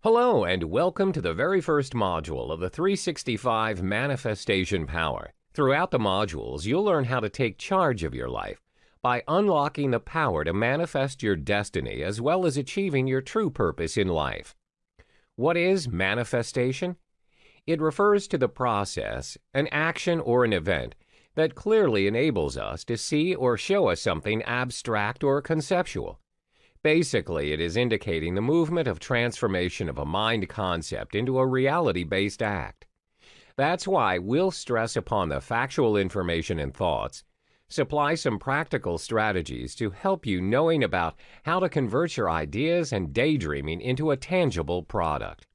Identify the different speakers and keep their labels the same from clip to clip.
Speaker 1: Hello and welcome to the very first module of the 365 Manifestation Power. Throughout the modules, you'll learn how to take charge of your life by unlocking the power to manifest your destiny as well as achieving your true purpose in life. What is manifestation? It refers to the process, an action or an event that clearly enables us to see or show us something abstract or conceptual. Basically, it is indicating the movement of transformation of a mind concept into a reality-based act. That's why we'll stress upon the factual information and thoughts, supply some practical strategies to help you knowing about how to convert your ideas and daydreaming into a tangible product.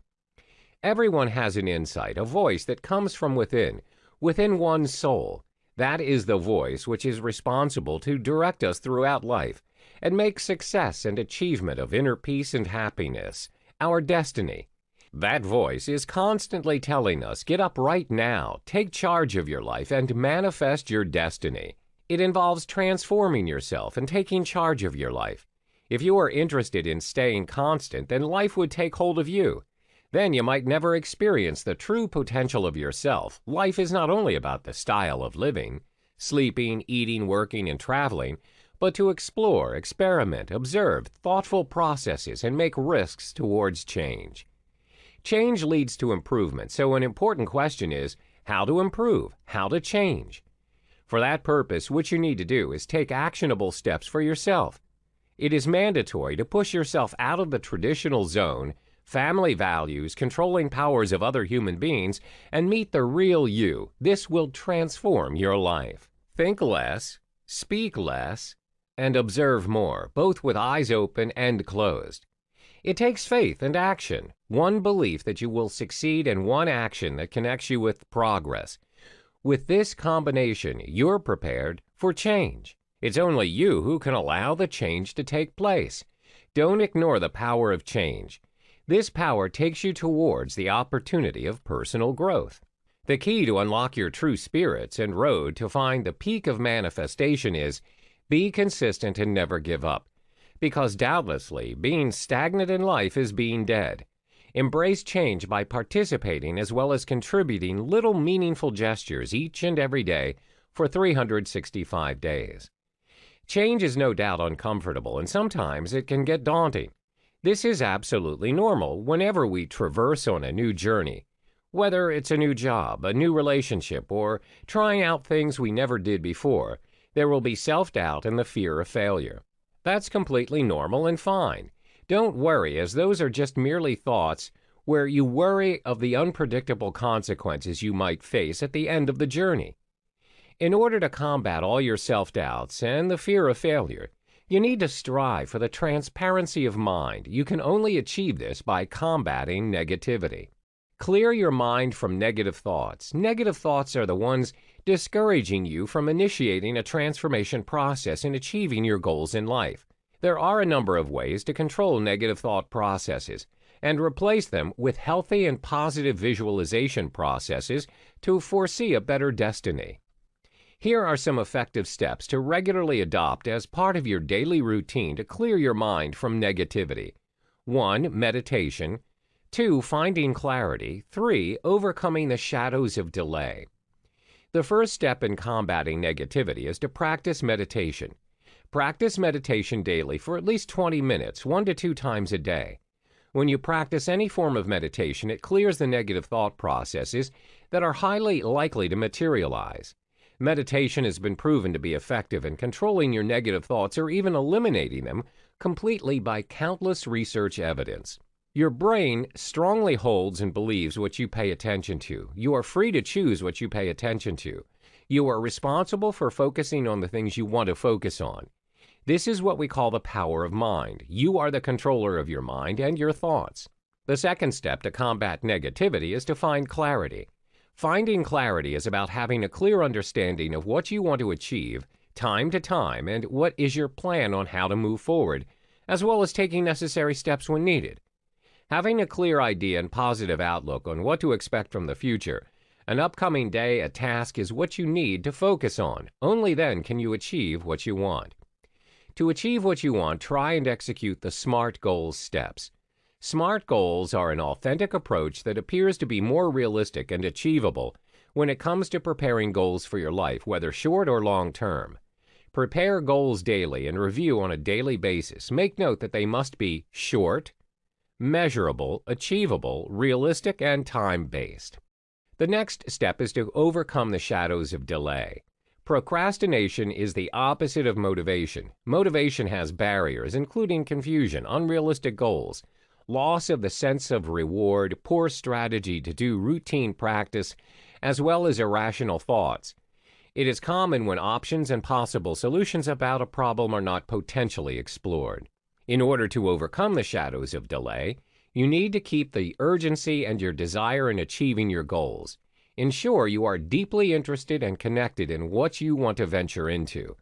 Speaker 1: Everyone has an insight, a voice that comes from within one's soul. That is the voice which is responsible to direct us throughout life and make success and achievement of inner peace and happiness our destiny. That voice is constantly telling us, get up right now, take charge of your life, and manifest your destiny. It involves transforming yourself and taking charge of your life. If you are interested in staying constant, then life would take hold of you. Then you might never experience the true potential of yourself. Life is not only about the style of living, sleeping, eating, working, and traveling, but to explore, experiment, observe thoughtful processes, and make risks towards change. Change leads to improvement, so an important question is how to improve, how to change. For that purpose, what you need to do is take actionable steps for yourself. It is mandatory to push yourself out of the traditional zone, family values, controlling powers of other human beings, and meet the real you. This will transform your life. Think less, speak less, and observe more, both with eyes open and closed. It takes faith and action, one belief that you will succeed and one action that connects you with progress. With this combination, you're prepared for change. It's only you who can allow the change to take place. Don't ignore the power of change. This power takes you towards the opportunity of personal growth. The key to unlock your true spirits and road to find the peak of manifestation is be consistent and never give up, because doubtlessly being stagnant in life is being dead. Embrace change by participating as well as contributing little meaningful gestures each and every day for 365 days. Change is no doubt uncomfortable, and sometimes it can get daunting. This is absolutely normal whenever we traverse on a new journey, whether it's a new job, a new relationship, or trying out things we never did before. There will be self-doubt and the fear of failure. That's completely normal and fine. Don't worry, as those are just merely thoughts where you worry of the unpredictable consequences you might face at the end of the journey. In order to combat all your self-doubts and the fear of failure, you need to strive for the transparency of mind. You can only achieve this by combating negativity. Clear your mind from negative thoughts. Negative thoughts are the ones discouraging you from initiating a transformation process and achieving your goals in life. There are a number of ways to control negative thought processes and replace them with healthy and positive visualization processes to foresee a better destiny. Here are some effective steps to regularly adopt as part of your daily routine to clear your mind from negativity. 1. Meditation. 2. Finding clarity. 3. Overcoming the shadows of delay. The first step in combating negativity is to practice meditation. Practice meditation daily for at least 20 minutes, 1 to 2 times a day. When you practice any form of meditation, it clears the negative thought processes that are highly likely to materialize. Meditation has been proven to be effective in controlling your negative thoughts or even eliminating them completely by countless research evidence. Your brain strongly holds and believes what you pay attention to. You are free to choose what you pay attention to. You are responsible for focusing on the things you want to focus on. This is what we call the power of mind. You are the controller of your mind and your thoughts. The second step to combat negativity is to find clarity. Finding clarity is about having a clear understanding of what you want to achieve, time to time, and what is your plan on how to move forward, as well as taking necessary steps when needed. Having a clear idea and positive outlook on what to expect from the future, an upcoming day, a task is what you need to focus on. Only then can you achieve what you want. To achieve what you want, try and execute the SMART goals steps. SMART goals are an authentic approach that appears to be more realistic and achievable when it comes to preparing goals for your life, whether short or long term. Prepare goals daily and review on a daily basis. Make note that they must be short, measurable, achievable, realistic, and time-based. The next step is to overcome the shadows of delay. Procrastination is the opposite of motivation. Motivation has barriers, including confusion, unrealistic goals, loss of the sense of reward, poor strategy to do routine practice, as well as irrational thoughts. It is common when options and possible solutions about a problem are not potentially explored. In order to overcome the shadows of delay, you need to keep the urgency and your desire in achieving your goals. Ensure you are deeply interested and connected in what you want to venture into.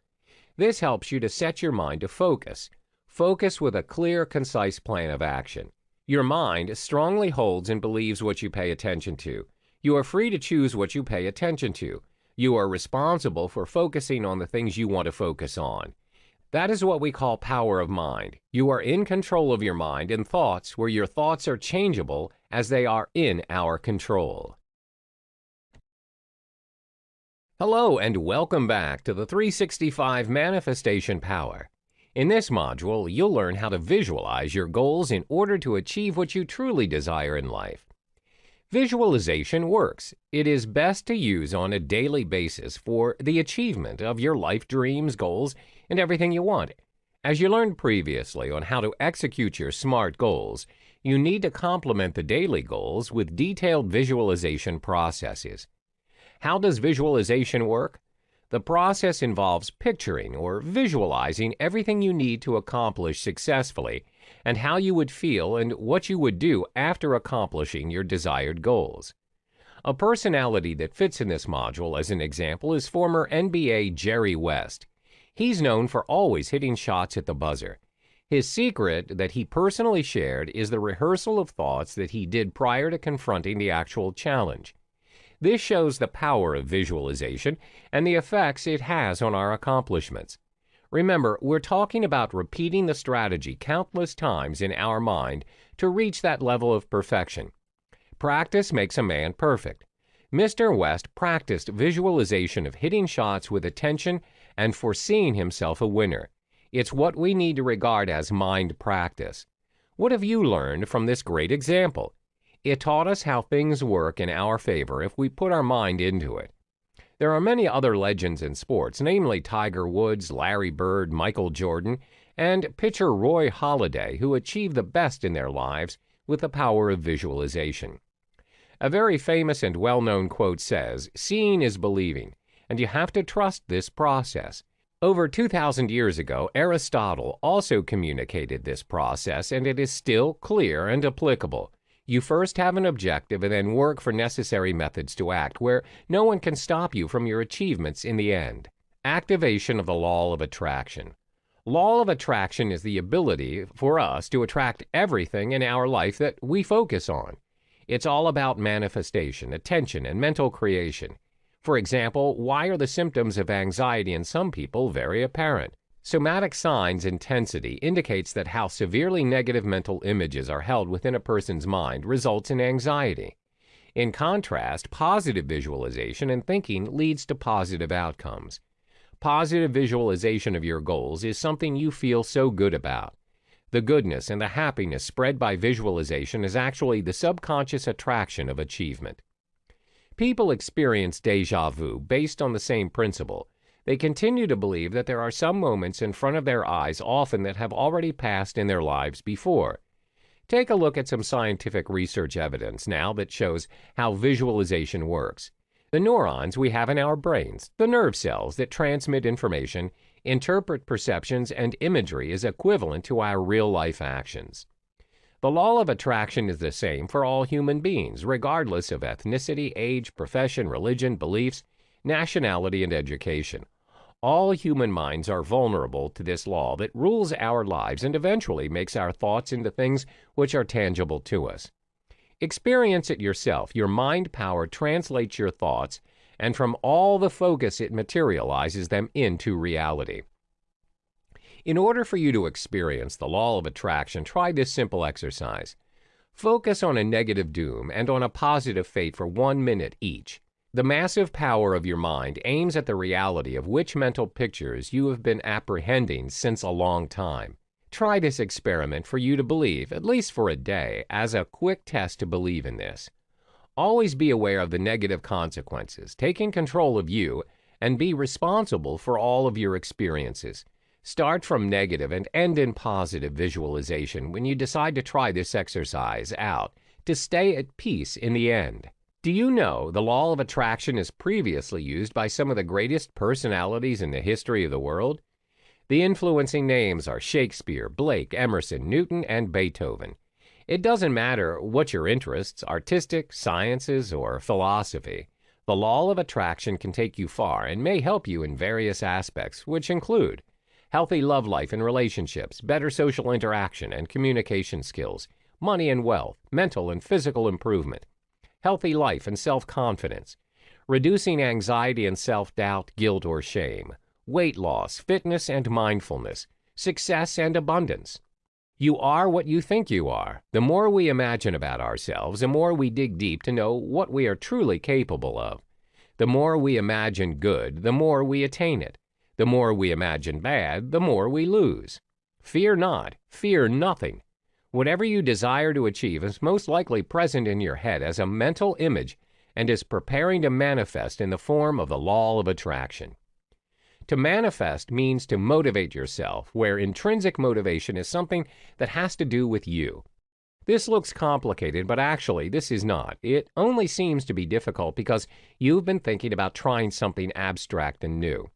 Speaker 1: This helps you to set your mind to focus. Focus with a clear, concise plan of action. Your mind strongly holds and believes what you pay attention to. You are free to choose what you pay attention to. You are responsible for focusing on the things you want to focus on. That is what we call power of mind. You are in control of your mind and thoughts, where your thoughts are changeable as they are in our control. Hello and welcome back to the 365 Manifestation Power. In this module, you'll learn how to visualize your goals in order to achieve what you truly desire in life. Visualization works. It is best to use on a daily basis for the achievement of your life dreams, goals, and everything you want. As you learned previously on how to execute your SMART goals, you need to complement the daily goals with detailed visualization processes. How does visualization work? The process involves picturing or visualizing everything you need to accomplish successfully and how you would feel and what you would do after accomplishing your desired goals. A personality that fits in this module as an example is former NBA Jerry West. He's known for always hitting shots at the buzzer. His secret that he personally shared is the rehearsal of thoughts that he did prior to confronting the actual challenge. This shows the power of visualization and the effects it has on our accomplishments. Remember, we're talking about repeating the strategy countless times in our mind to reach that level of perfection. Practice makes a man perfect. Mr. West practiced visualization of hitting shots with attention and foreseeing himself a winner. It's what we need to regard as mind practice. What have you learned from this great example? It taught us how things work in our favor if we put our mind into it. There are many other legends in sports, namely Tiger Woods, Larry Bird, Michael Jordan, and pitcher Roy Halladay, who achieved the best in their lives with the power of visualization. A very famous and well-known quote says, "Seeing is believing," and you have to trust this process. Over 2,000 years ago, Aristotle also communicated this process, and it is still clear and applicable. You first have an objective and then work for necessary methods to act, where no one can stop you from your achievements in the end. Activation of the law of attraction. Law of attraction is the ability for us to attract everything in our life that we focus on. It's all about manifestation, attention, and mental creation. For example, why are the symptoms of anxiety in some people very apparent? Somatic signs intensity indicates that how severely negative mental images are held within a person's mind results in anxiety. In contrast, positive visualization and thinking leads to positive outcomes. Positive visualization of your goals is something you feel so good about. The goodness and the happiness spread by visualization is actually the subconscious attraction of achievement. People experience déjà vu based on the same principle. They continue to believe that there are some moments in front of their eyes often that have already passed in their lives before. Take a look at some scientific research evidence now that shows how visualization works. The neurons we have in our brains, the nerve cells that transmit information, interpret perceptions, and imagery is equivalent to our real-life actions. The law of attraction is the same for all human beings, regardless of ethnicity, age, profession, religion, beliefs, nationality, and education. All human minds are vulnerable to this law that rules our lives and eventually makes our thoughts into things which are tangible to us. Experience it yourself. Your mind power translates your thoughts, and from all the focus it materializes them into reality. In order for you to experience the law of attraction, try this simple exercise. Focus on a negative doom and on a positive fate for 1 minute each. The massive power of your mind aims at the reality of which mental pictures you have been apprehending since a long time. Try this experiment for you to believe, at least for a day, as a quick test to believe in this. Always be aware of the negative consequences, taking control of you, and be responsible for all of your experiences. Start from negative and end in positive visualization when you decide to try this exercise out to stay at peace in the end. Do you know the law of attraction is previously used by some of the greatest personalities in the history of the world? The influencing names are Shakespeare, Blake, Emerson, Newton, and Beethoven. It doesn't matter what your interests, artistic, sciences, or philosophy. The law of attraction can take you far and may help you in various aspects, which include healthy love life and relationships, better social interaction and communication skills, money and wealth, mental and physical improvement, healthy life and self-confidence, reducing anxiety and self-doubt, guilt, or shame, weight loss, fitness and mindfulness, success and abundance. You are what you think you are. The more we imagine about ourselves, the more we dig deep to know what we are truly capable of. The more we imagine good, the more we attain it. The more we imagine bad, the more we lose. Fear not, fear nothing. Whatever you desire to achieve is most likely present in your head as a mental image and is preparing to manifest in the form of the law of attraction. To manifest means to motivate yourself, where intrinsic motivation is something that has to do with you. This looks complicated, but actually this is not. It only seems to be difficult because you've been thinking about trying something abstract and new.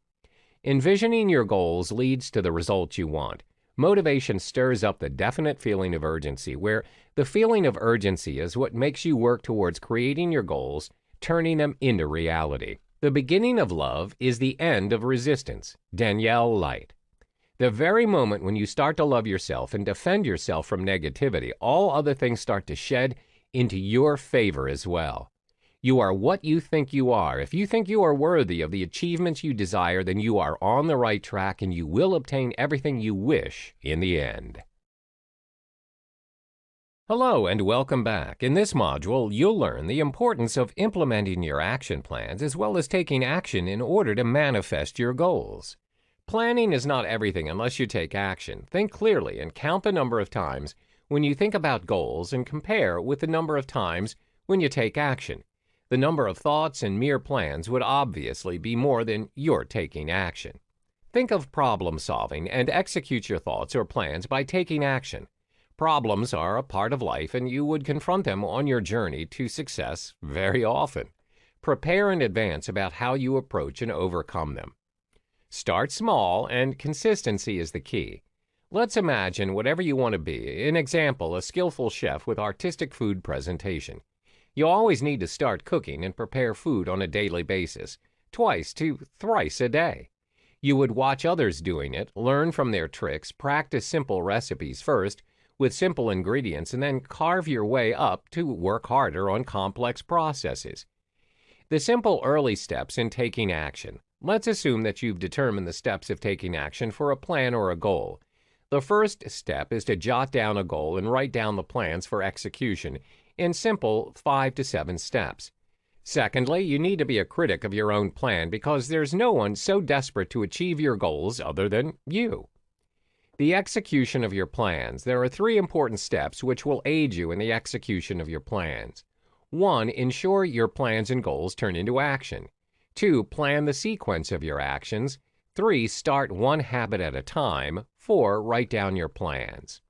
Speaker 1: Envisioning your goals leads to the results you want. Motivation stirs up the definite feeling of urgency, where the feeling of urgency is what makes you work towards creating your goals, turning them into reality. The beginning of love is the end of resistance. Danielle Light. The very moment when you start to love yourself and defend yourself from negativity, all other things start to shed into your favor as well. You are what you think you are. If you think you are worthy of the achievements you desire, then you are on the right track and you will obtain everything you wish in the end. Hello and welcome back. In this module, you'll learn the importance of implementing your action plans as well as taking action in order to manifest your goals. Planning is not everything unless you take action. Think clearly and count the number of times when you think about goals and compare with the number of times when you take action. The number of thoughts and mere plans would obviously be more than your taking action. Think of problem solving and execute your thoughts or plans by taking action. Problems are a part of life and you would confront them on your journey to success very often. Prepare in advance about how you approach and overcome them. Start small and consistency is the key. Let's imagine whatever you want to be. An example, a skillful chef with artistic food presentation. You always need to start cooking and prepare food on a daily basis, twice to thrice a day. You would watch others doing it, learn from their tricks, practice simple recipes first with simple ingredients, and then carve your way up to work harder on complex processes. The simple early steps in taking action. Let's assume that you've determined the steps of taking action for a plan or a goal. The first step is to jot down a goal and write down the plans for execution in simple 5 to 7 steps. Secondly, you need to be a critic of your own plan because there's no one so desperate to achieve your goals other than you. The execution of your plans. There are 3 important steps which will aid you in the execution of your plans. 1. Ensure your plans and goals turn into action. 2. Plan the sequence of your actions. 3. Start one habit at a time. 4. Write down your plans.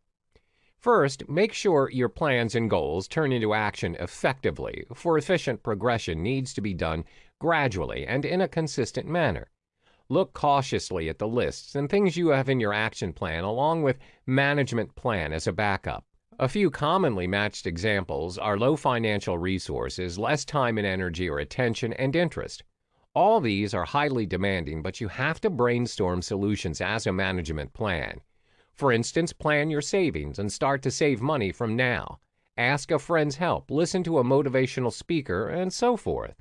Speaker 1: First, make sure your plans and goals turn into action effectively, for efficient progression needs to be done gradually and in a consistent manner. Look cautiously at the lists and things you have in your action plan along with management plan as a backup. A few commonly matched examples are low financial resources, less time and energy or attention, and interest. All these are highly demanding, but you have to brainstorm solutions as a management plan. For instance, plan your savings and start to save money from now. Ask a friend's help, listen to a motivational speaker, and so forth.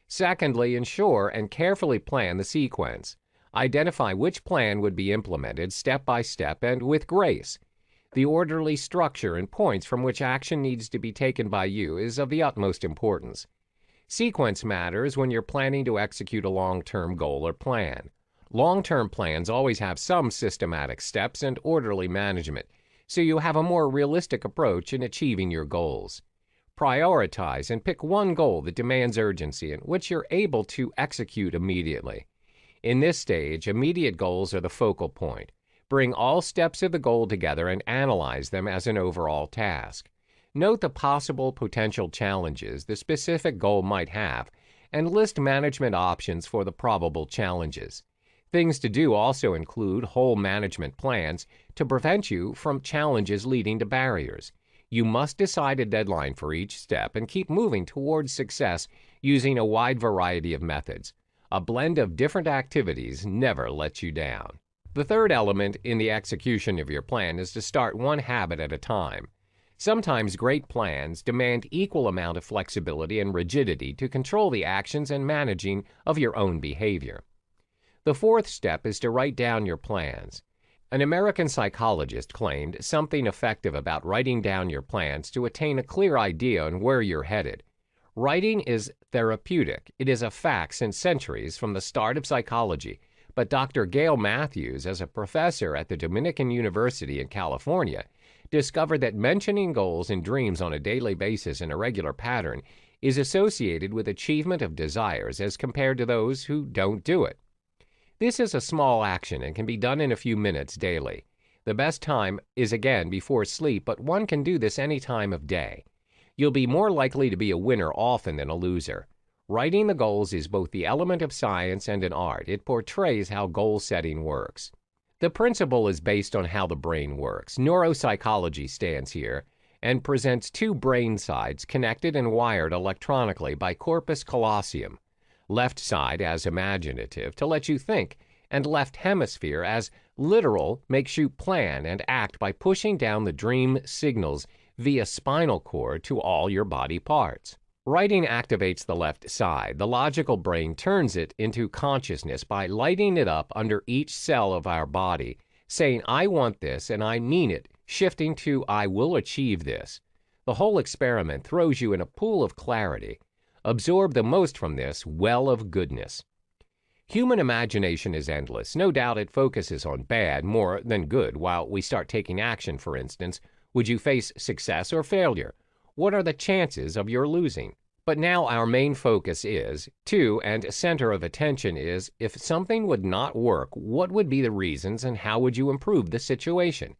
Speaker 1: Secondly, ensure and carefully plan the sequence. Identify which plan would be implemented step by step and with grace. The orderly structure and points from which action needs to be taken by you is of the utmost importance. Sequence matters when you're planning to execute a long-term goal or plan. Long-term plans always have some systematic steps and orderly management, so you have a more realistic approach in achieving your goals. Prioritize and pick one goal that demands urgency and which you're able to execute immediately. In this stage, immediate goals are the focal point. Bring all steps of the goal together and analyze them as an overall task. Note the possible potential challenges the specific goal might have and list management options for the probable challenges. Things to do also include whole management plans to prevent you from challenges leading to barriers. You must decide a deadline for each step and keep moving towards success using a wide variety of methods. A blend of different activities never lets you down. The third element in the execution of your plan is to start one habit at a time. Sometimes great plans demand equal amount of flexibility and rigidity to control the actions and managing of your own behavior. The fourth step is to write down your plans. An American psychologist claimed something effective about writing down your plans to attain a clear idea on where you're headed. Writing is therapeutic. It is a fact since centuries from the start of psychology. But Dr. Gail Matthews, as a professor at the Dominican University in California, discovered that mentioning goals and dreams on a daily basis in a regular pattern is associated with achievement of desires as compared to those who don't do it. This is a small action and can be done in a few minutes daily. The best time is again before sleep, but one can do this any time of day. You'll be more likely to be a winner often than a loser. Writing the goals is both the element of science and an art. It portrays how goal setting works. The principle is based on how the brain works. Neuropsychology stands here and presents two brain sides connected and wired electronically by corpus callosum. Left side as imaginative to let you think, and left hemisphere as literal makes you plan and act by pushing down the dream signals via spinal cord to all your body parts. Writing activates the left side. The logical brain turns it into consciousness by lighting it up under each cell of our body, saying, "I want this and I mean it," shifting to "I will achieve this." The whole experiment throws you in a pool of clarity. Absorb the most from this well of goodness. Human imagination is endless. No doubt it focuses on bad more than good. While we start taking action, for instance, would you face success or failure? What are the chances of your losing? But now our main focus is, and center of attention is, if something would not work, what would be the reasons and how would you improve the situation?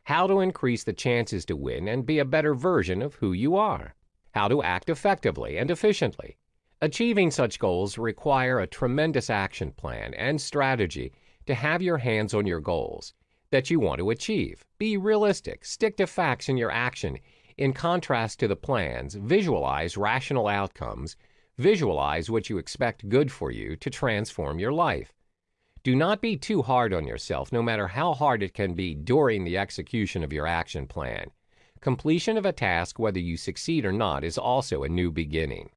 Speaker 1: How to increase the chances to win and be a better version of who you are? How to act effectively and efficiently? Achieving such goals require a tremendous action plan and strategy to have your hands on your goals that you want to achieve. Be realistic. Stick to facts in your action. In contrast to the plans, visualize rational outcomes. Visualize what you expect good for you to transform your life. Do not be too hard on yourself, no matter how hard it can be during the execution of your action plan. Completion of a task, whether you succeed or not, is also a new beginning.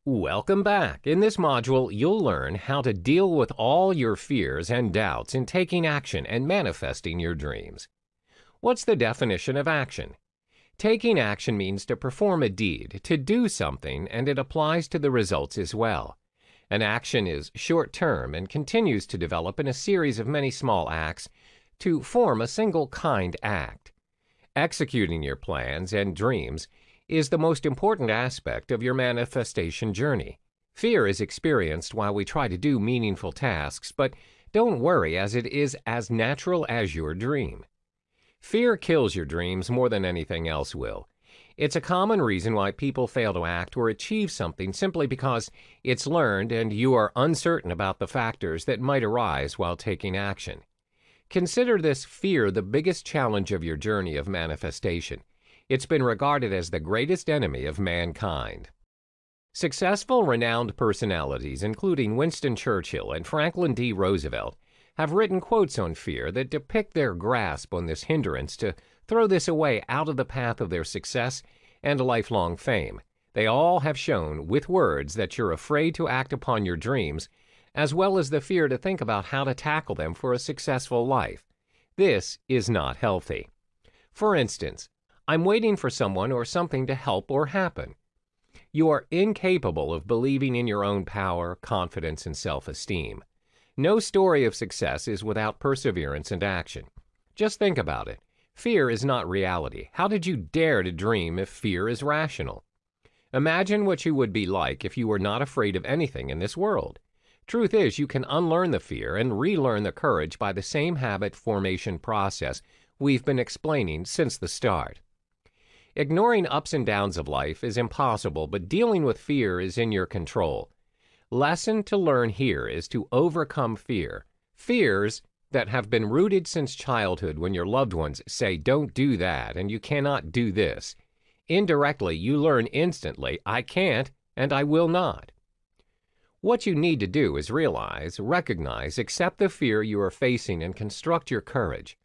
Speaker 1: Welcome back. In this module, you'll learn how to deal with all your fears and doubts in taking action and manifesting your dreams. What's the definition of action? Taking action means to perform a deed, to do something, and it applies to the results as well. An action is short-term and continues to develop in a series of many small acts to form a single kind act. Executing your plans and dreams is the most important aspect of your manifestation journey. Fear is experienced while we try to do meaningful tasks, but don't worry, as it is as natural as your dream. Fear kills your dreams more than anything else will. It's a common reason why people fail to act or achieve something simply because it's learned and you are uncertain about the factors that might arise while taking action. Consider this fear the biggest challenge of your journey of manifestation. It's been regarded as the greatest enemy of mankind. Successful, renowned personalities, including Winston Churchill and Franklin D. Roosevelt, have written quotes on fear that depict their grasp on this hindrance to throw this away out of the path of their success and lifelong fame. They all have shown with words that you're afraid to act upon your dreams as well as the fear to think about how to tackle them for a successful life. This is not healthy. For instance, I'm waiting for someone or something to help or happen. You are incapable of believing in your own power, confidence, and self-esteem. No story of success is without perseverance and action. Just think about it. Fear is not reality. How did you dare to dream if fear is rational? Imagine what you would be like if you were not afraid of anything in this world. Truth is, you can unlearn the fear and relearn the courage by the same habit formation process we've been explaining since the start. Ignoring ups and downs of life is impossible, but dealing with fear is in your control. Lesson to learn here is to overcome fear. Fears that have been rooted since childhood when your loved ones say, "Don't do that," and "You cannot do this." Indirectly, you learn instantly, "I can't and I will not." What you need to do is realize, recognize, accept the fear you are facing and construct your courage.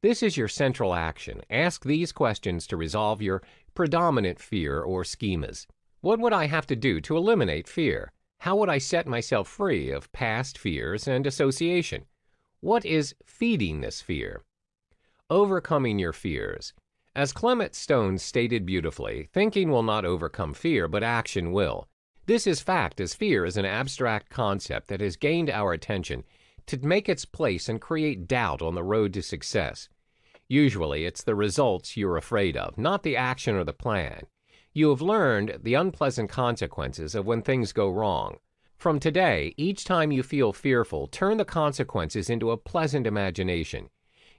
Speaker 1: This is your central action. Ask these questions to resolve your predominant fear or schemas. What would I have to do to eliminate fear? How would I set myself free of past fears and association? What is feeding this fear? Overcoming your fears. As Clement Stone stated beautifully, thinking will not overcome fear, but action will. This is fact, as fear is an abstract concept that has gained our attention to make its place and create doubt on the road to success. Usually, it's the results you're afraid of, not the action or the plan. You have learned the unpleasant consequences of when things go wrong. From today, each time you feel fearful, turn the consequences into a pleasant imagination.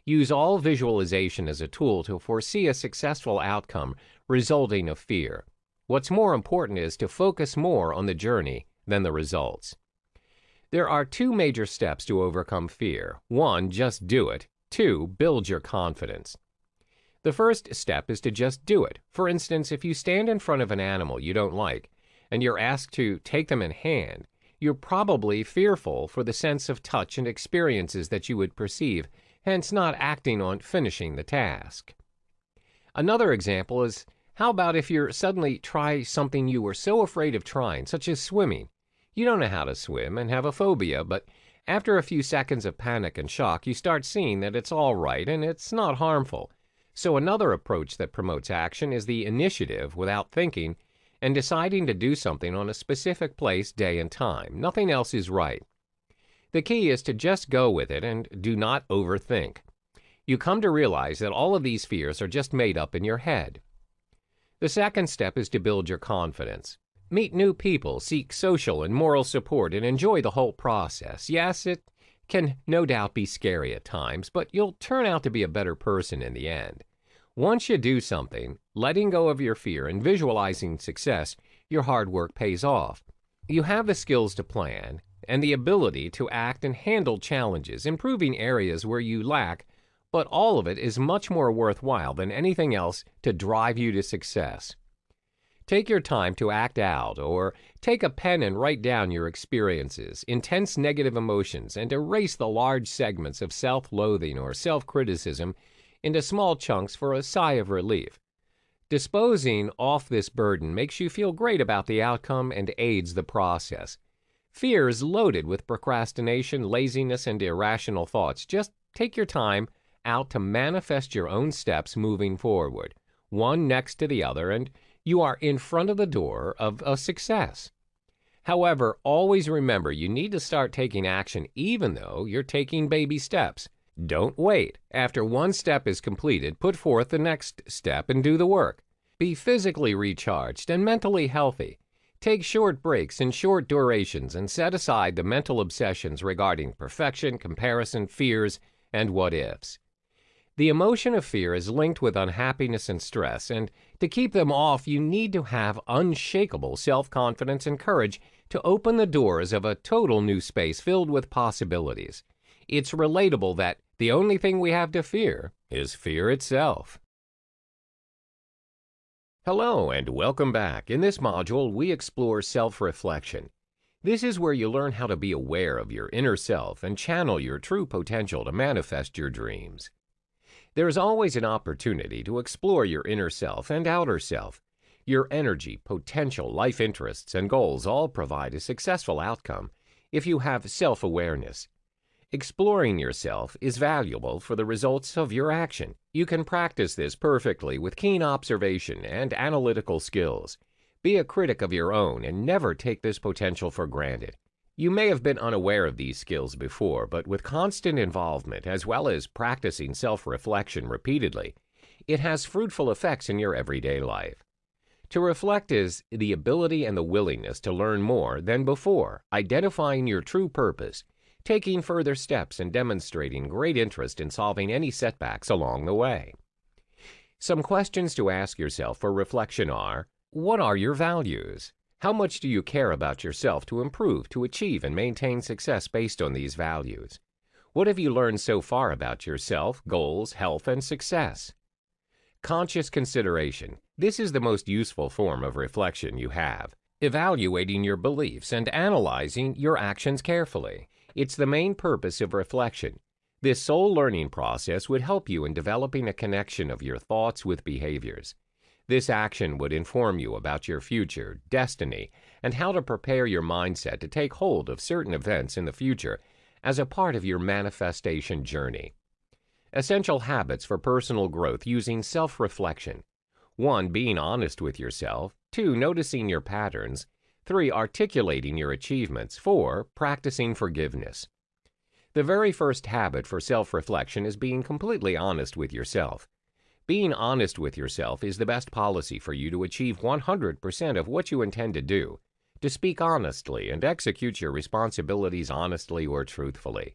Speaker 1: Use all visualization as a tool to foresee a successful outcome resulting of fear. What's more important is to focus more on the journey than the results. There are two major steps to overcome fear. 1, just do it. 2, build your confidence. The first step is to just do it. For instance, if you stand in front of an animal you don't like and you're asked to take them in hand, you're probably fearful for the sense of touch and experiences that you would perceive, hence not acting on finishing the task. Another example is, how about if you suddenly try something you were so afraid of trying, such as swimming? You don't know how to swim and have a phobia, but after a few seconds of panic and shock, you start seeing that it's all right and it's not harmful. So another approach that promotes action is the initiative without thinking and deciding to do something on a specific place, day, and time. Nothing else is right. The key is to just go with it and do not overthink. You come to realize that all of these fears are just made up in your head. The second step is to build your confidence. Meet new people, seek social and moral support, and enjoy the whole process. Yes, it can no doubt be scary at times, but you'll turn out to be a better person in the end. Once you do something, letting go of your fear and visualizing success, your hard work pays off. You have the skills to plan and the ability to act and handle challenges, improving areas where you lack, but all of it is much more worthwhile than anything else to drive you to success. Take your time to act out, or take a pen and write down your experiences, intense negative emotions, and erase the large segments of self-loathing or self-criticism into small chunks for a sigh of relief. Disposing off this burden makes you feel great about the outcome and aids the process. Fear is loaded with procrastination, laziness, and irrational thoughts. Just take your time out to manifest your own steps moving forward, one next to the other, and you are in front of the door of a success. However, always remember you need to start taking action even though you're taking baby steps. Don't wait. After one step is completed, put forth the next step and do the work. Be physically recharged and mentally healthy. Take short breaks in short durations and set aside the mental obsessions regarding perfection, comparison, fears, and what-ifs. The emotion of fear is linked with unhappiness and stress, and to keep them off, you need to have unshakable self-confidence and courage to open the doors of a total new space filled with possibilities. It's relatable that the only thing we have to fear is fear itself. Hello and welcome back. In this module, we explore self-reflection. This is where you learn how to be aware of your inner self and channel your true potential to manifest your dreams. There is always an opportunity to explore your inner self and outer self. Your energy, potential, life interests, and goals all provide a successful outcome if you have self-awareness. Exploring yourself is valuable for the results of your action. You can practice this perfectly with keen observation and analytical skills. Be a critic of your own and never take this potential for granted. You may have been unaware of these skills before, but with constant involvement as well as practicing self-reflection repeatedly, it has fruitful effects in your everyday life. To reflect is the ability and the willingness to learn more than before, identifying your true purpose, taking further steps, and demonstrating great interest in solving any setbacks along the way. Some questions to ask yourself for reflection are: what are your values? How much do you care about yourself to improve, to achieve, and maintain success based on these values? What have you learned so far about yourself, goals, health, and success? Conscious consideration. This is the most useful form of reflection you have. Evaluating your beliefs and analyzing your actions carefully. It's the main purpose of reflection. This soul learning process would help you in developing a connection of your thoughts with behaviors. This action would inform you about your future, destiny, and how to prepare your mindset to take hold of certain events in the future as a part of your manifestation journey. Essential habits for personal growth using self-reflection. 1. Being honest with yourself. 2. Noticing your patterns. 3. Articulating your achievements. 4. Practicing forgiveness. The very first habit for self-reflection is being completely honest with yourself. Being honest with yourself is the best policy for you to achieve 100% of what you intend to do, to speak honestly and execute your responsibilities honestly or truthfully.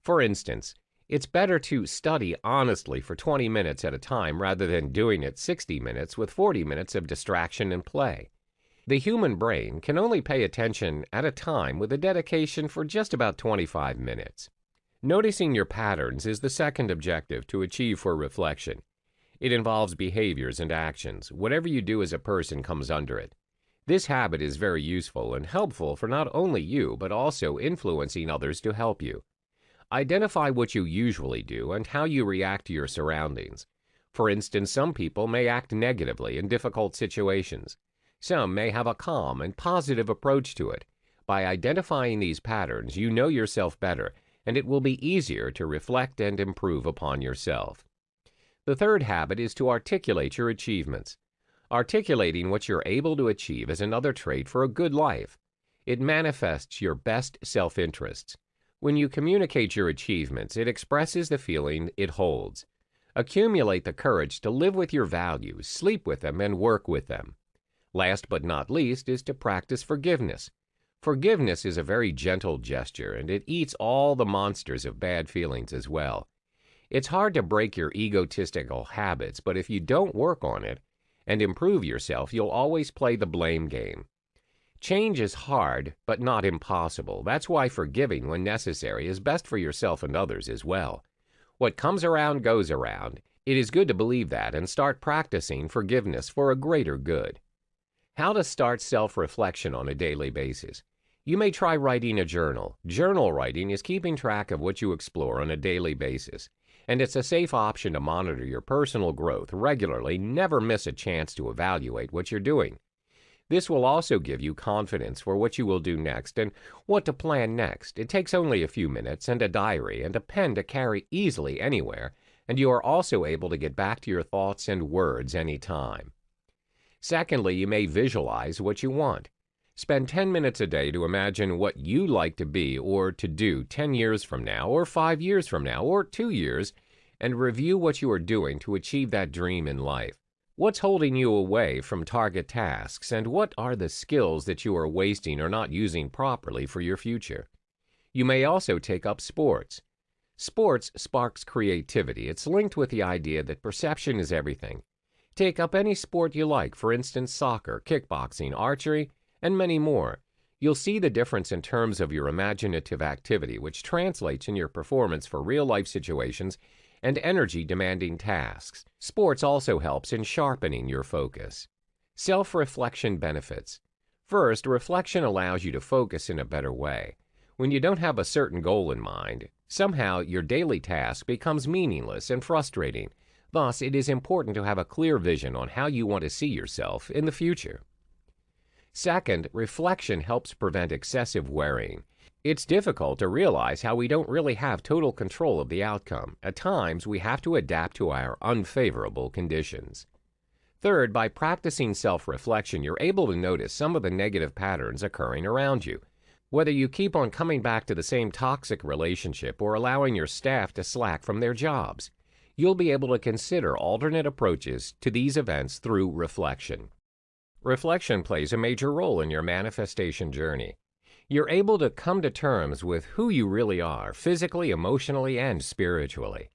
Speaker 1: For instance, it's better to study honestly for 20 minutes at a time rather than doing it 60 minutes with 40 minutes of distraction and play. The human brain can only pay attention at a time with a dedication for just about 25 minutes. Noticing your patterns is the second objective to achieve for reflection. It involves behaviors and actions. Whatever you do as a person comes under it. This habit is very useful and helpful for not only you, but also influencing others to help you. Identify what you usually do and how you react to your surroundings. For instance, some people may act negatively in difficult situations. Some may have a calm and positive approach to it. By identifying these patterns, you know yourself better, and it will be easier to reflect and improve upon yourself. The third habit is to articulate your achievements. Articulating what you're able to achieve is another trait for a good life. It manifests your best self-interests. When you communicate your achievements, it expresses the feeling it holds. Accumulate the courage to live with your values, sleep with them, and work with them. Last but not least is to practice forgiveness. Forgiveness is a very gentle gesture, and it eats all the monsters of bad feelings as well. It's hard to break your egotistical habits, but if you don't work on it and improve yourself, you'll always play the blame game. Change is hard, but not impossible. That's why forgiving when necessary is best for yourself and others as well. What comes around goes around. It is good to believe that and start practicing forgiveness for a greater good. How to start self-reflection on a daily basis. You may try writing a journal. Journal writing is keeping track of what you explore on a daily basis, and it's a safe option to monitor your personal growth regularly. Never miss a chance to evaluate what you're doing. This will also give you confidence for what you will do next and what to plan next. It takes only a few minutes and a diary and a pen to carry easily anywhere, and you are also able to get back to your thoughts and words anytime. Secondly, you may visualize what you want. Spend 10 minutes a day to imagine what you'd like to be or to do 10 years from now, or 5 years from now, or 2 years, and review what you are doing to achieve that dream in life. What's holding you away from target tasks, and what are the skills that you are wasting or not using properly for your future? You may also take up sports. Sports sparks creativity. It's linked with the idea that perception is everything. Take up any sport you like, for instance, soccer, kickboxing, archery, and many more. You'll see the difference in terms of your imaginative activity, which translates in your performance for real-life situations and energy-demanding tasks. Sports also helps in sharpening your focus. Self-reflection benefits. First, reflection allows you to focus in a better way. When you don't have a certain goal in mind, somehow your daily task becomes meaningless and frustrating. Thus, it is important to have a clear vision on how you want to see yourself in the future. Second, reflection helps prevent excessive worrying. It's difficult to realize how we don't really have total control of the outcome. At times, we have to adapt to our unfavorable conditions. Third, by practicing self-reflection, you're able to notice some of the negative patterns occurring around you. Whether you keep on coming back to the same toxic relationship or allowing your staff to slack from their jobs, you'll be able to consider alternate approaches to these events through reflection. Reflection plays a major role in your manifestation journey. You're able to come to terms with who you really are, physically, emotionally, and spiritually.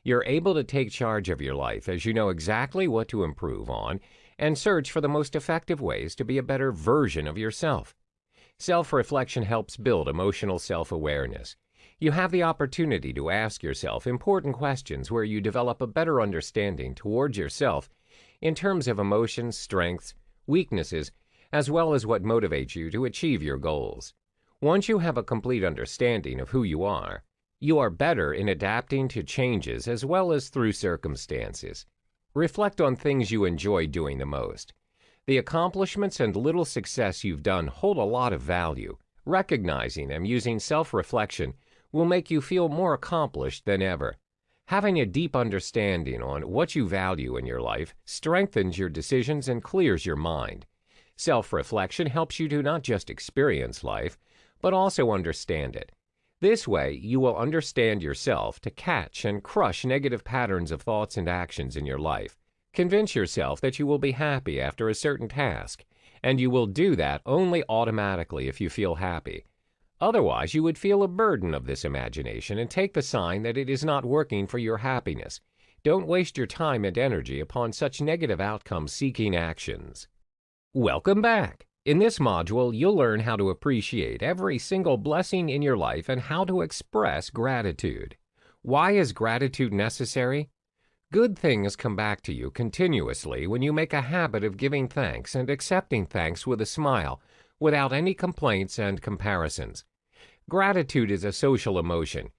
Speaker 1: You're able to take charge of your life as you know exactly what to improve on and search for the most effective ways to be a better version of yourself. Self-reflection helps build emotional self-awareness. You have the opportunity to ask yourself important questions where you develop a better understanding towards yourself in terms of emotions, strengths, weaknesses, as well as what motivates you to achieve your goals. Once you have a complete understanding of who you are better in adapting to changes as well as through circumstances. Reflect on things you enjoy doing the most. The accomplishments and little success you've done hold a lot of value. Recognizing them using self-reflection will make you feel more accomplished than ever. Having a deep understanding on what you value in your life strengthens your decisions and clears your mind. Self-reflection helps you to not just experience life, but also understand it. This way, you will understand yourself to catch and crush negative patterns of thoughts and actions in your life. Convince yourself that you will be happy after a certain task, and you will do that only automatically if you feel happy. Otherwise, you would feel a burden of this imagination and take the sign that it is not working for your happiness. Don't waste your time and energy upon such negative outcome-seeking actions. Welcome back. In this module, you'll learn how to appreciate every single blessing in your life and how to express gratitude. Why is gratitude necessary? Good things come back to you continuously when you make a habit of giving thanks and accepting thanks with a smile, without any complaints and comparisons. Gratitude is a social emotion.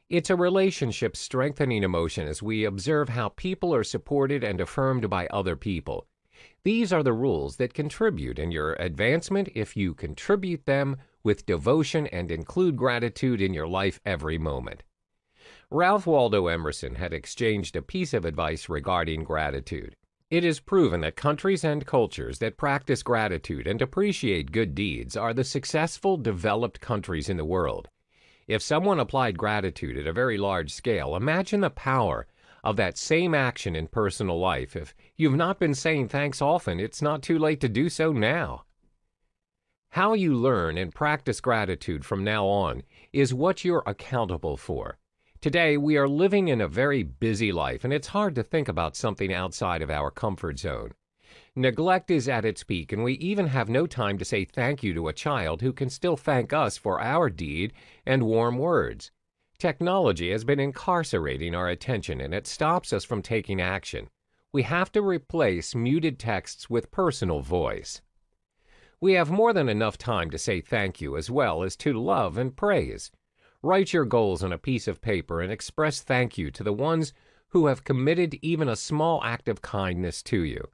Speaker 1: It's a relationship-strengthening emotion as we observe how people are supported and affirmed by other people. These are the rules that contribute in your advancement if you contribute them with devotion and include gratitude in your life every moment. Ralph Waldo Emerson had exchanged a piece of advice regarding gratitude. It is proven that countries and cultures that practice gratitude and appreciate good deeds are the successful, developed countries in the world. If someone applied gratitude at a very large scale, imagine the power of that same action in personal life. If you've not been saying thanks often, it's not too late to do so now. How you learn and practice gratitude from now on is what you're accountable for. Today, we are living in a very busy life, and it's hard to think about something outside of our comfort zone. Neglect is at its peak, and we even have no time to say thank you to a child who can still thank us for our deed and warm words. Technology has been incarcerating our attention, and it stops us from taking action. We have to replace muted texts with personal voice. We have more than enough time to say thank you as well as to love and praise. Write your goals on a piece of paper and express thank you to the ones who have committed even a small act of kindness to you.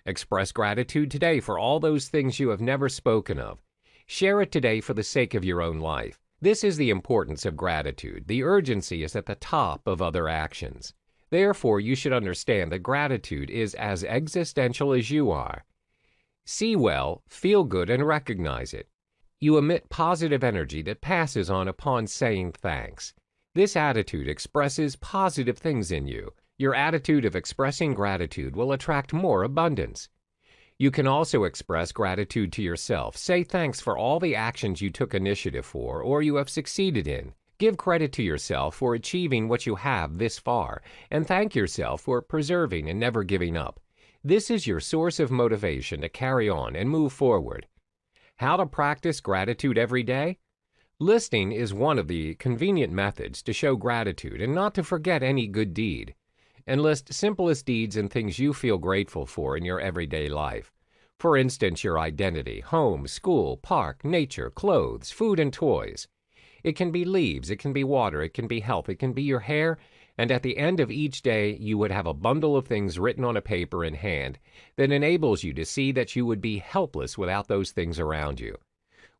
Speaker 1: Express gratitude today for all those things you have never spoken of. Share it today for the sake of your own life. This is the importance of gratitude. The urgency is at the top of other actions. Therefore, you should understand that gratitude is as existential as you are. See well, feel good, and recognize it. You emit positive energy that passes on upon saying thanks. This attitude expresses positive things in you. Your attitude of expressing gratitude will attract more abundance. You can also express gratitude to yourself. Say thanks for all the actions you took initiative for or you have succeeded in. Give credit to yourself for achieving what you have this far, and thank yourself for persevering and never giving up. This is your source of motivation to carry on and move forward. How to practice gratitude every day? Listing is one of the convenient methods to show gratitude and not to forget any good deed. Enlist simplest deeds and things you feel grateful for in your everyday life. For instance, your identity, home, school, park, nature, clothes, food, and toys. It can be leaves, it can be water, it can be health, it can be your hair, and at the end of each day, you would have a bundle of things written on a paper in hand that enables you to see that you would be helpless without those things around you.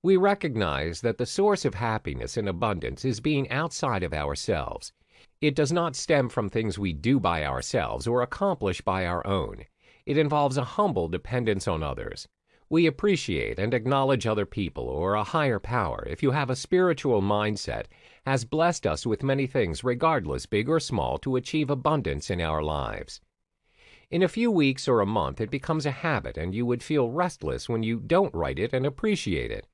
Speaker 1: We recognize that the source of happiness and abundance is being outside of ourselves. It does not stem from things we do by ourselves or accomplish by our own. It involves a humble dependence on others. We appreciate and acknowledge other people or a higher power, if you have a spiritual mindset, has blessed us with many things, regardless big or small, to achieve abundance in our lives. In a few weeks or a month, it becomes a habit, and you would feel restless when you don't write it and appreciate it.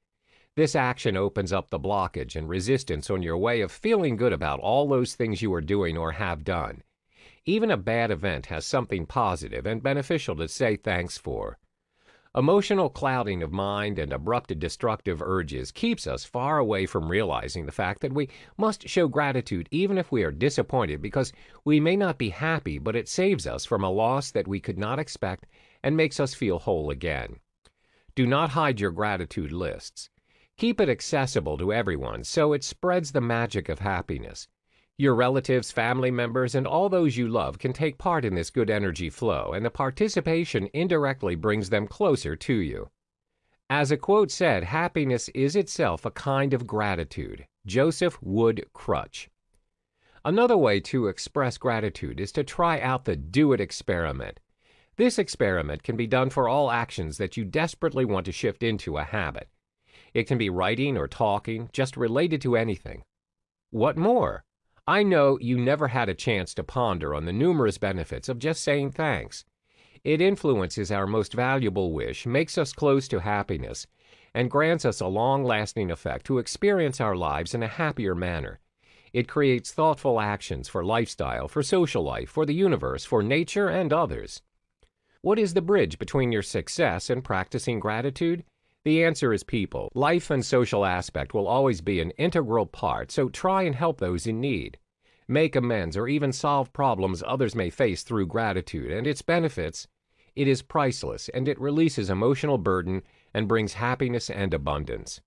Speaker 1: This action opens up the blockage and resistance on your way of feeling good about all those things you are doing or have done. Even a bad event has something positive and beneficial to say thanks for. Emotional clouding of mind and abrupt destructive urges keeps us far away from realizing the fact that we must show gratitude even if we are disappointed, because we may not be happy, but it saves us from a loss that we could not expect and makes us feel whole again. Do not hide your gratitude lists. Keep it accessible to everyone so it spreads the magic of happiness. Your relatives, family members, and all those you love can take part in this good energy flow, and the participation indirectly brings them closer to you. As a quote said, happiness is itself a kind of gratitude. Joseph Wood Crutch. Another way to express gratitude is to try out the do-it experiment. This experiment can be done for all actions that you desperately want to shift into a habit. It can be writing or talking, just related to anything. What more? I know you never had a chance to ponder on the numerous benefits of just saying thanks. It influences our most valuable wish, makes us close to happiness, and grants us a long-lasting effect to experience our lives in a happier manner. It creates thoughtful actions for lifestyle, for social life, for the universe, for nature, and others. What is the bridge between your success and practicing gratitude? The answer is people. Life and social aspect will always be an integral part, so try and help those in need. Make amends or even solve problems others may face through gratitude and its benefits. It is priceless, and it releases emotional burden and brings happiness and abundance.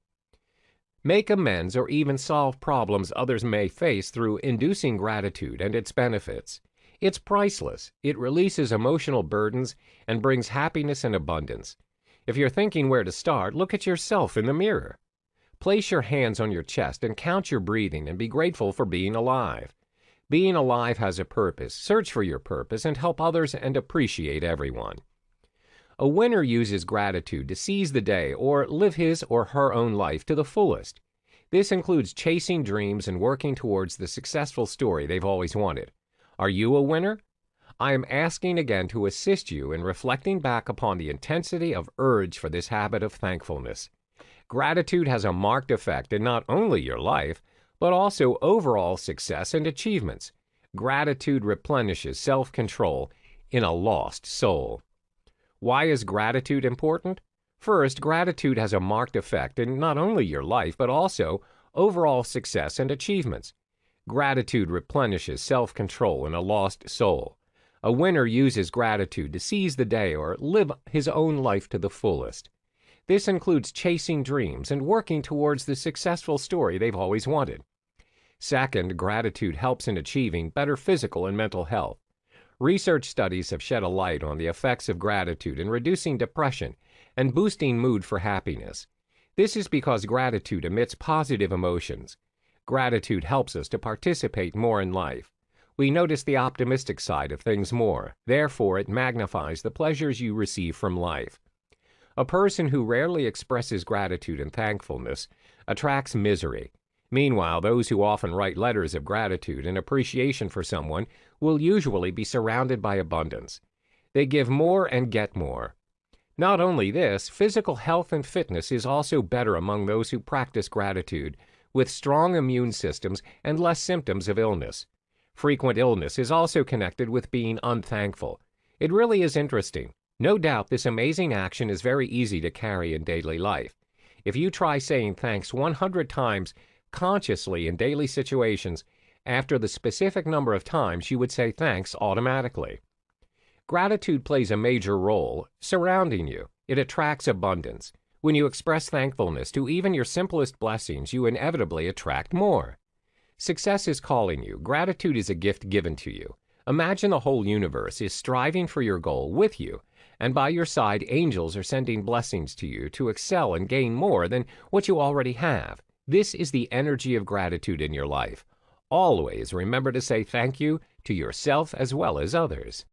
Speaker 1: Make amends or even solve problems others may face through inducing gratitude and its benefits. It's priceless. It releases emotional burdens and brings happiness and abundance. If you're thinking where to start, look at yourself in the mirror. Place your hands on your chest and count your breathing and be grateful for being alive. Being alive has a purpose. Search for your purpose and help others and appreciate everyone. A winner uses gratitude to seize the day or live his or her own life to the fullest. This includes chasing dreams and working towards the successful story they've always wanted. Are you a winner? I am asking again to assist you in reflecting back upon the intensity of urge for this habit of thankfulness. Gratitude has a marked effect in not only your life, but also overall success and achievements. Gratitude replenishes self-control in a lost soul. Why is gratitude important? First, gratitude has a marked effect in not only your life, but also overall success and achievements. Gratitude replenishes self-control in a lost soul. A winner uses gratitude to seize the day or live his own life to the fullest. This includes chasing dreams and working towards the successful story they've always wanted. Second, gratitude helps in achieving better physical and mental health. Research studies have shed a light on the effects of gratitude in reducing depression and boosting mood for happiness. This is because gratitude emits positive emotions. Gratitude helps us to participate more in life. We notice the optimistic side of things more. Therefore, it magnifies the pleasures you receive from life. A person who rarely expresses gratitude and thankfulness attracts misery. Meanwhile, those who often write letters of gratitude and appreciation for someone will usually be surrounded by abundance. They give more and get more. Not only this, physical health and fitness is also better among those who practice gratitude, with strong immune systems and less symptoms of illness. Frequent illness is also connected with being unthankful. It really is interesting. No doubt this amazing action is very easy to carry in daily life. If you try saying thanks 100 times consciously in daily situations, after the specific number of times you would say thanks automatically. Gratitude plays a major role surrounding you. It attracts abundance. When you express thankfulness to even your simplest blessings, you inevitably attract more. Success is calling you. Gratitude is a gift given to you. Imagine the whole universe is striving for your goal with you, And by your side, angels are sending blessings to you to excel and gain more than what you already have. This is the energy of gratitude in your life. Always remember to say thank you to yourself as well as others.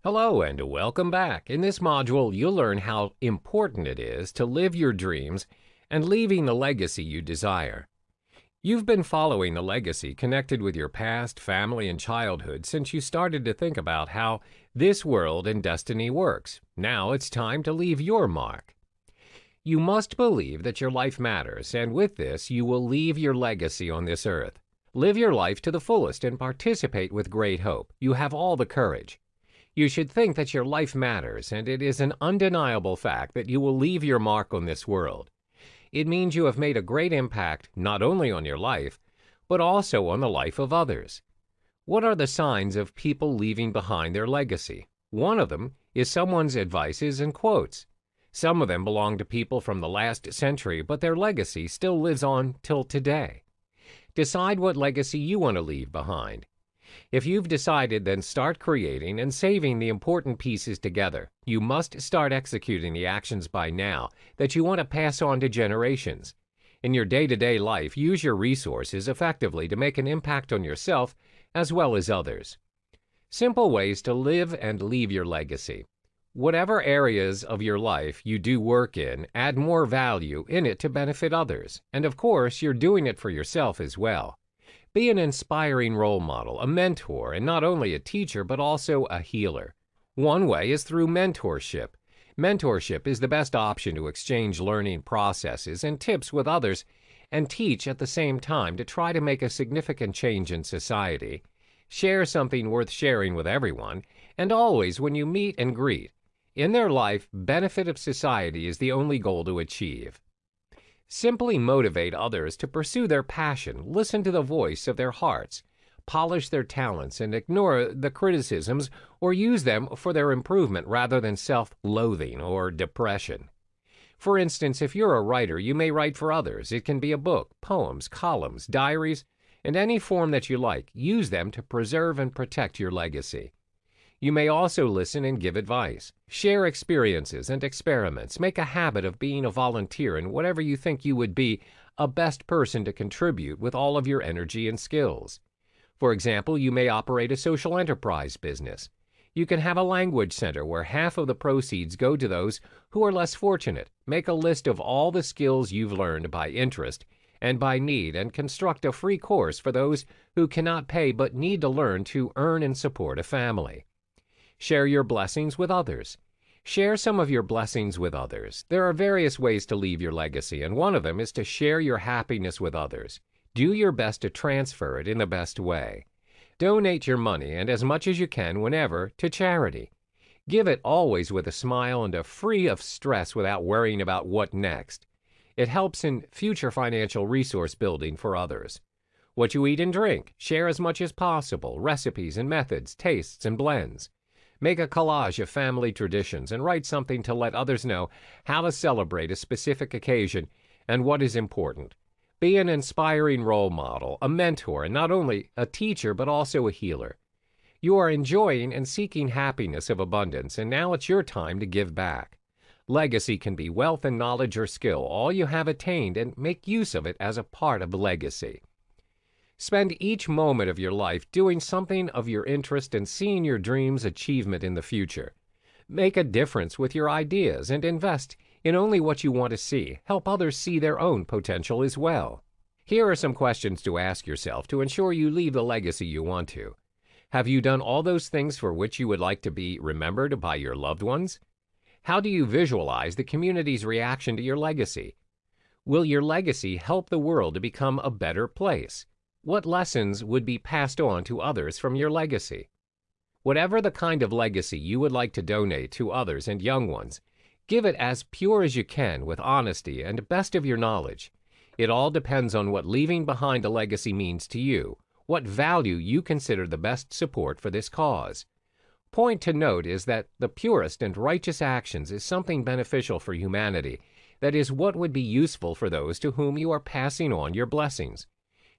Speaker 1: Hello and welcome back. In this module, you'll learn how important it is to live your dreams and leaving the legacy you desire. You've been following the legacy connected with your past, family, and childhood since you started to think about how this world and destiny works. Now it's time to leave your mark. You must believe that your life matters, and with this, you will leave your legacy on this earth. Live your life to the fullest and participate with great hope. You have all the courage. You should think that your life matters, and it is an undeniable fact that you will leave your mark on this world. It means you have made a great impact not only on your life, but also on the life of others. What are the signs of people leaving behind their legacy? One of them is someone's advices and quotes. Some of them belong to people from the last century, but their legacy still lives on till today. Decide what legacy you want to leave behind. If you've decided, then start creating and saving the important pieces together. You must start executing the actions by now that you want to pass on to generations. In your day-to-day life, use your resources effectively to make an impact on yourself as well as others. Simple ways to live and leave your legacy. Whatever areas of your life you do work in, add more value in it to benefit others. And of course, you're doing it for yourself as well. Be an inspiring role model, a mentor, and not only a teacher, but also a healer. One way is through mentorship. Mentorship is the best option to exchange learning processes and tips with others and teach at the same time to try to make a significant change in society. Share something worth sharing with everyone, and always when you meet and greet. In their life, benefit of society is the only goal to achieve. Simply motivate others to pursue their passion, listen to the voice of their hearts, polish their talents, and ignore the criticisms or use them for their improvement rather than self-loathing or depression. For instance, if you're a writer, you may write for others. It can be a book, poems, columns, diaries, and any form that you like. Use them to preserve and protect your legacy. You may also listen and give advice. Share experiences and experiments. Make a habit of being a volunteer in whatever you think you would be a best person to contribute with all of your energy and skills. For example, you may operate a social enterprise business. You can have a language center where half of the proceeds go to those who are less fortunate. Make a list of all the skills you've learned by interest and by need and construct a free course for those who cannot pay but need to learn to earn and support a family. Share your blessings with others. Share some of your blessings with others. There are various ways to leave your legacy, and one of them is to share your happiness with others. Do your best to transfer it in the best way. Donate your money, and as much as you can whenever, to charity. Give it always with a smile and free of stress without worrying about what next. It helps in future financial resource building for others. What you eat and drink. Share as much as possible. Recipes and methods, tastes and blends. Make a collage of family traditions and write something to let others know how to celebrate a specific occasion and what is important. Be an inspiring role model, a mentor, and not only a teacher, but also a healer. You are enjoying and seeking happiness of abundance, and now it's your time to give back. Legacy can be wealth and knowledge or skill, all you have attained, and make use of it as a part of the legacy. Spend each moment of your life doing something of your interest and seeing your dreams' achievement in the future. Make a difference with your ideas and invest in only what you want to see. Help others see their own potential as well. Here are some questions to ask yourself to ensure you leave the legacy you want to. Have you done all those things for which you would like to be remembered by your loved ones? How do you visualize the community's reaction to your legacy? Will your legacy help the world to become a better place? What lessons would be passed on to others from your legacy? Whatever the kind of legacy you would like to donate to others and young ones, give it as pure as you can with honesty and best of your knowledge. It all depends on what leaving behind a legacy means to you, what value you consider the best support for this cause. Point to note is that the purest and righteous actions is something beneficial for humanity, that is what would be useful for those to whom you are passing on your blessings.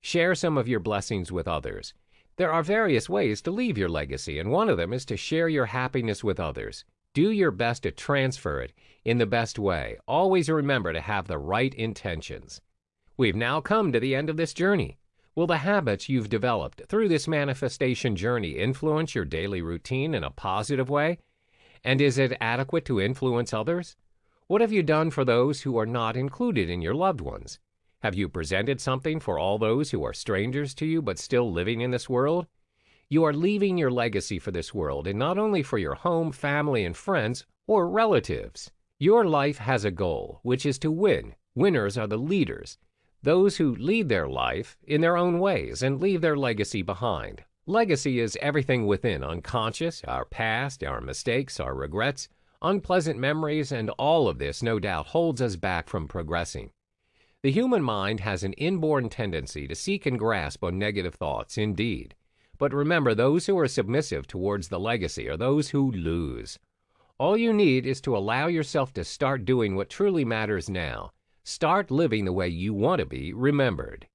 Speaker 1: Share some of your blessings with others. There are various ways to leave your legacy, and one of them is to share your happiness with others. Do your best to transfer it in the best way. Always remember to have the right intentions. We've now come to the end of this journey. Will the habits you've developed through this manifestation journey influence your daily routine in a positive way? And is it adequate to influence others? What have you done for those who are not included in your loved ones? Have you presented something for all those who are strangers to you but still living in this world? You are leaving your legacy for this world, and not only for your home, family, and friends, or relatives. Your life has a goal, which is to win. Winners are the leaders, those who lead their life in their own ways and leave their legacy behind. Legacy is everything within, unconscious, our past, our mistakes, our regrets, unpleasant memories, and all of this, no doubt, holds us back from progressing. The human mind has an inborn tendency to seek and grasp on negative thoughts, indeed. But remember, those who are submissive towards the legacy are those who lose. All you need is to allow yourself to start doing what truly matters now. Start living the way you want to be remembered.